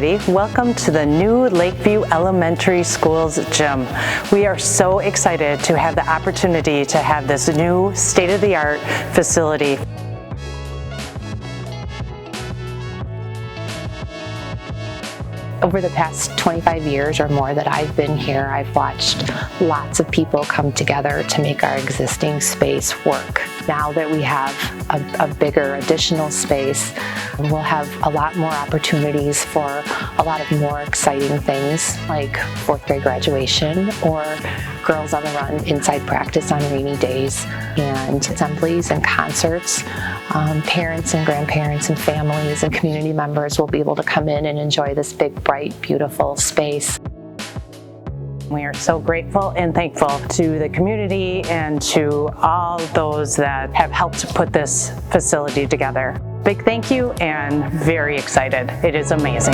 everybody. Welcome to the new Lakeview Elementary School's gym. We are so excited to have the opportunity to have this new state-of-the-art facility. Over the past 25 years or more that I've been here, I've watched lots of people come together to make our existing space work. Now that we have a bigger additional space, we'll have a lot more opportunities for a lot of more exciting things like 4th grade graduation or Girls on the Run inside practice on rainy days, and assemblies and concerts. Parents and grandparents and families and community members will be able to come in and enjoy this big, bright, beautiful space. We are so grateful and thankful to the community and to all those that have helped put this facility together. Big thank you and very excited. It is amazing.